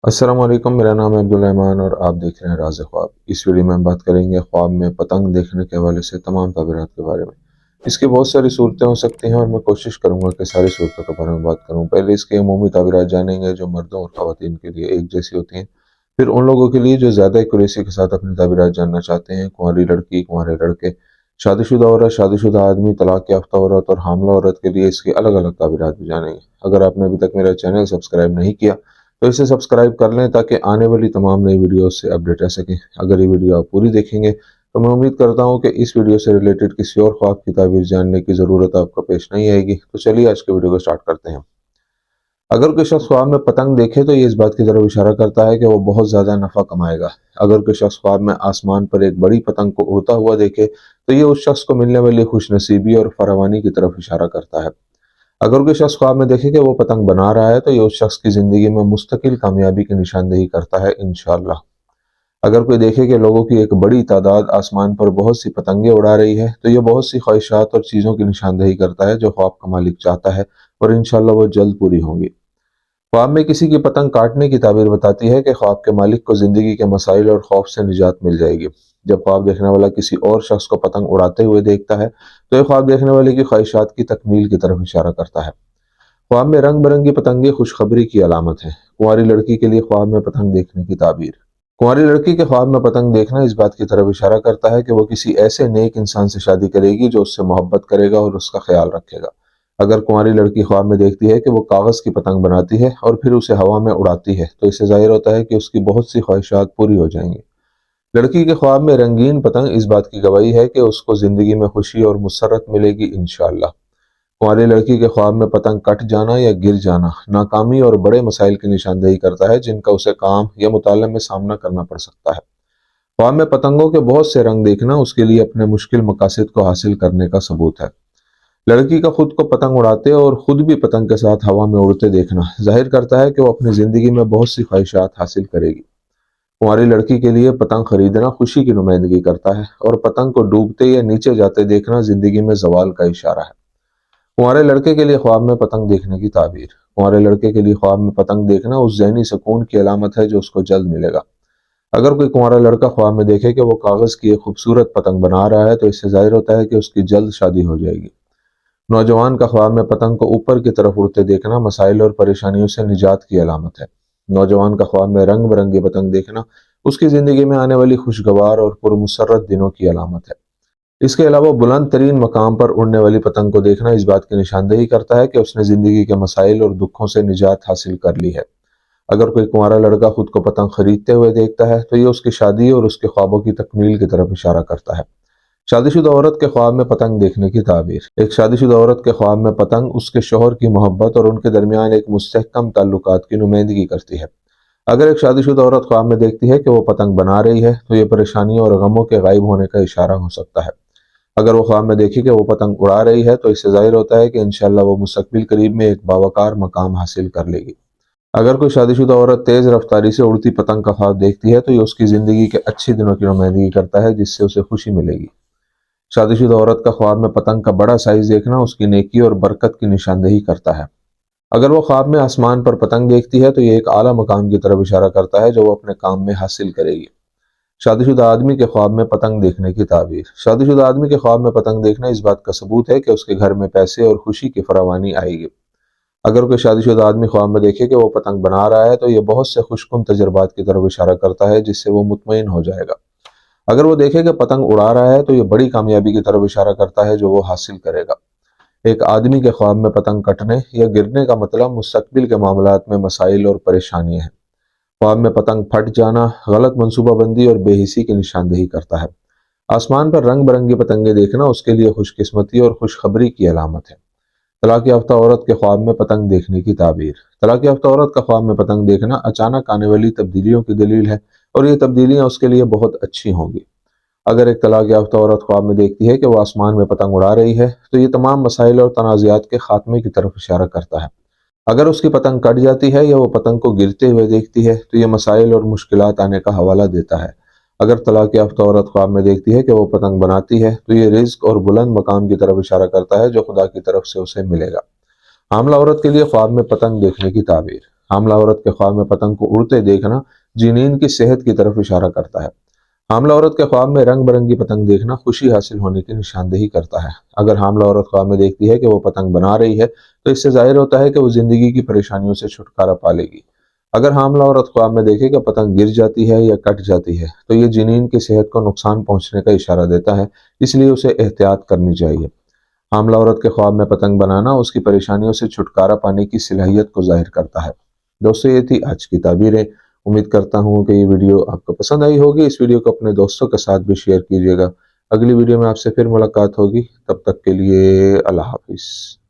अस्सलाम वालेकुम, मेरा नाम है अब्दुल रहमान और आप देख रहे हैं राज़ ख्वाब। इस वीडियो में हम बात करेंगे ख्वाब में पतंग देखने के हवाले से तमाम ताबीरात के बारे में। इसकी बहुत सारी सूरतें हो सकती हैं और मैं कोशिश करूंगा कि सारी सूरतों के बारे में बात करूं। पहले इसके अमूमी ताबीरात जानेंगे जो मर्दों और ख़वातीन के लिए एक जैसी होती हैं। फिर उन लोगों के लिए जो ज़्यादा एक्यूरेसी के साथ अपनी ताबीरात जानना चाहते हैं, कुंवारी लड़की, कुंवारे लड़के, शादीशुदा औरत, शादीशुदा आदमी, तलाक याफ्ता औरत और हामला औरत के लिए इसकी अलग अलग ताबीरात भी जानेंगे। अगर आपने अभी तक मेरा चैनल सब्सक्राइब नहीं किया तो इसे सब्सक्राइब कर लें ताकि आने वाली तमाम नई वीडियोस से अपडेट रह सकें। अगर ये वीडियो आप पूरी देखेंगे तो मैं उम्मीद करता हूं कि इस वीडियो से रिलेटेड किसी और ख्वाब की ताबीर जानने की ज़रूरत आपको पेश नहीं आएगी। तो चलिए आज के वीडियो को स्टार्ट करते हैं। अगर कोई शख्स ख्वाब में पतंग देखे तो ये इस बात की तरफ इशारा करता है कि वो बहुत ज़्यादा नफ़ा कमाएगा। अगर कोई शख्स ख्वाब में आसमान पर एक बड़ी पतंग को उड़ता हुआ देखे तो ये उस शख्स को मिलने वाली खुशनसीबी और फरावानी की तरफ इशारा करता है। अगर कोई शख्स ख्वाब में देखे कि वो पतंग बना रहा है तो ये उस शख्स की ज़िंदगी में मुस्तकिल कामयाबी की निशानदेही करता है इंशाअल्लाह। अगर कोई देखे कि लोगों की एक बड़ी तादाद आसमान पर बहुत सी पतंगे उड़ा रही है तो ये बहुत सी ख्वाहिशात और चीज़ों की निशानदेही करता है जो ख्वाब का मालिक चाहता है और इंशाअल्लाह वो जल्द पूरी होंगी। ख्वाब में किसी की पतंग काटने की ताबीर बताती है कि ख्वाब के मालिक को ज़िंदगी के मसाइल और खौफ से निजात मिल जाएगी। जब ख्वाब देखने वाला किसी और शख्स को पतंग उड़ाते हुए देखता है तो ये ख्वाब देखने वाले की ख्वाहिशात की तकमील की तरफ इशारा करता है। ख्वाब में रंग बिरंगी पतंगे खुशखबरी की अलामत है। कुंवारी लड़की के लिए ख्वाब में पतंग देखने की ताबीर। कुंवारी लड़की के ख्वाब में पतंग देखना इस बात की तरफ इशारा करता है कि वो किसी ऐसे नेक इंसान से शादी करेगी जो उससे मोहब्बत करेगा और उसका ख्याल रखेगा। अगर कुंवारी लड़की ख्वाब में देखती है कि वो कागज़ की पतंग बनाती है और फिर उसे हवा में उड़ाती है तो इससे जाहिर होता है कि उसकी बहुत सी ख्वाहिशात पूरी हो जाएंगी। लड़की के ख्वाब में रंगीन पतंग इस बात की गवाही है कि उसको ज़िंदगी में खुशी और मुसर्रत मिलेगी इंशाअल्लाह। कुंवारी लड़की के ख्वाब में पतंग कट जाना या गिर जाना नाकामी और बड़े मसाइल की निशानदेही करता है जिनका उसे काम या मुताले में सामना करना पड़ सकता है। ख्वाब में पतंगों के बहुत से रंग देखना उसके लिए अपने मुश्किल मकासद को हासिल करने का सबूत है। लड़की का खुद को पतंग उड़ाते और खुद भी पतंग के साथ हवा में उड़ते देखना जाहिर करता है कि वो अपनी ज़िंदगी में बहुत सी ख्वाहिशात हासिल करेगी। कुंवारी लड़की के लिए पतंग खरीदना खुशी की नुमाइंदगी करता है और पतंग को डूबते या नीचे जाते देखना ज़िंदगी में जवाल का इशारा है। कुंवारे लड़के के लिए ख्वाब में पतंग देखने की ताबीर। कुंवारे लड़के के लिए ख्वाब में पतंग देखना उस ज़हनी सुकून की अलामत है जो उसको जल्द मिलेगा। अगर कोई कुंवारा लड़का ख्वाब में देखे कि वो कागज़ की एक खूबसूरत पतंग बना रहा है तो इससे जाहिर होता है कि उसकी जल्द शादी हो जाएगी। नौजवान का ख्वाब में पतंग को ऊपर की तरफ उड़ते देखना मसाइल और परेशानियों से निजात की अलामत है। नौजवान का ख्वाब में रंग बिरंगी पतंग देखना उसकी ज़िंदगी में आने वाली खुशगवार और पुरमुसर्रत दिनों की अलामत है। इसके अलावा बुलंद तरीन मकाम पर उड़ने वाली पतंग को देखना इस बात की निशानदेही करता है कि उसने ज़िंदगी के मसाइल और दुखों से निजात हासिल कर ली है। अगर कोई कुंवारा लड़का खुद को पतंग खरीदते हुए देखता है तो ये उसकी शादी और उसके ख्वाबों की तकमील की तरफ इशारा करता है। शादीशुदा औरत के ख्वाब में पतंग देखने की ताबीर। एक शादीशुदा औरत के ख्वाब में पतंग उसके शौहर की मोहब्बत और उनके दरमियान एक मुस्तहकम ताल्लुकात की नुमाइंदगी करती है। अगर एक शादीशुदा औरत ख्वाब में देखती है कि वो पतंग बना रही है तो ये परेशानियों और गमों के गायब होने का इशारा हो सकता है। अगर वो ख्वाब में देखे कि वो पतंग उड़ा रही है तो इससे जाहिर होता है कि इंशाअल्लाह वो मुस्तकबिल करीब में एक बावकार मकाम हासिल कर लेगी। अगर कोई शादीशुदा औरत तेज रफ्तारी से उड़ती पतंग का ख्वाब देखती है तो ये उसकी ज़िंदगी के अच्छे दिनों की नुमाइंदगी करता है जिससे उसे खुशी मिलेगी। शादीशुदा औरत का ख्वाब में पतंग का बड़ा साइज देखना उसकी नेकी और बरकत की निशानदेही करता है। अगर वो ख्वाब में आसमान पर पतंग देखती है तो ये एक आला मकाम की तरफ इशारा करता है जो वो अपने काम में हासिल करेगी। शादीशुदा आदमी के ख्वाब में पतंग देखने की ताबीर। शादीशुदा आदमी के ख्वाब में पतंग देखना इस बात का सबूत है कि उसके घर में पैसे और खुशी की फरावानी आएगी। अगर कोई शादीशुदा आदमी ख्वाब में देखे कि वो पतंग बना रहा है तो ये बहुत से खुशकुन तजर्बात की तरफ इशारा करता है जिससे वो मुतमईन हो जाएगा। अगर वो देखे कि पतंग उड़ा रहा है तो ये बड़ी कामयाबी की तरफ इशारा करता है जो वो हासिल करेगा। एक आदमी के ख्वाब में पतंग कटने या गिरने का मतलब मुस्तकबिल के मामलात में मसाइल और परेशानियां हैं। ख्वाब में पतंग फट जाना गलत मनसूबाबंदी और बेहिसी की निशानदेही करता है। आसमान पर रंग बिरंगी पतंगे देखना उसके लिए खुशकिस्मती और खुशखबरी की अलामत है। तलाक याफ्ता औरत के ख्वाब में पतंग देखने की ताबीर। तलाक याफ्ता औरत का ख्वाब में पतंग देखना अचानक आने वाली तब्दीलियों की दलील है और ये तब्दीलियां उसके लिए बहुत अच्छी होंगी। अगर एक तलाक याफ्ता औरत ख्वाब में देखती है कि वो आसमान में पतंग उड़ा रही है तो ये तमाम मसाइल और तनाज़ात के खात्मे की तरफ इशारा करता है। अगर उसकी पतंग कट जाती है या वो पतंग को गिरते हुए देखती है तो ये मसाइल और मुश्किलात आने का हवाला देता है। अगर तलाक याफ्ता औरत ख्वाब में देखती है कि वो पतंग बनाती है तो ये रिज्क और बुलंद मकाम की तरफ इशारा करता है जो खुदा की तरफ से उसे मिलेगा। हामला औरत के लिए ख्वाब में पतंग देखने की ताबीर। حاملہ عورت کے خواب میں پتنگ کو اڑتے دیکھنا جنین کی صحت کی طرف اشارہ کرتا ہے۔ حاملہ عورت کے خواب میں رنگ برنگی پتنگ دیکھنا خوشی حاصل ہونے کی نشاندہی کرتا ہے۔ اگر حاملہ عورت خواب میں دیکھتی ہے کہ وہ پتنگ بنا رہی ہے تو اس سے ظاہر ہوتا ہے کہ وہ زندگی کی پریشانیوں سے چھٹکارا پا لے گی۔ اگر حاملہ عورت خواب میں دیکھے کہ پتنگ گر جاتی ہے یا کٹ جاتی ہے تو یہ جنین کی صحت کو نقصان پہنچنے کا اشارہ دیتا ہے، اس لیے اسے احتیاط کرنی چاہیے۔ حاملہ عورت کے خواب میں پتنگ بنانا اس کی پریشانیوں سے چھٹکارا پانے کی صلاحیت کو ظاہر کرتا ہے۔ دوستو، یہ تھی آج کی تعبیریں۔ امید کرتا ہوں کہ یہ ویڈیو آپ کو پسند آئی ہوگی۔ اس ویڈیو کو اپنے دوستوں کے ساتھ بھی شیئر کیجیے گا۔ اگلی ویڈیو میں آپ سے پھر ملاقات ہوگی، تب تک کے لیے اللہ حافظ۔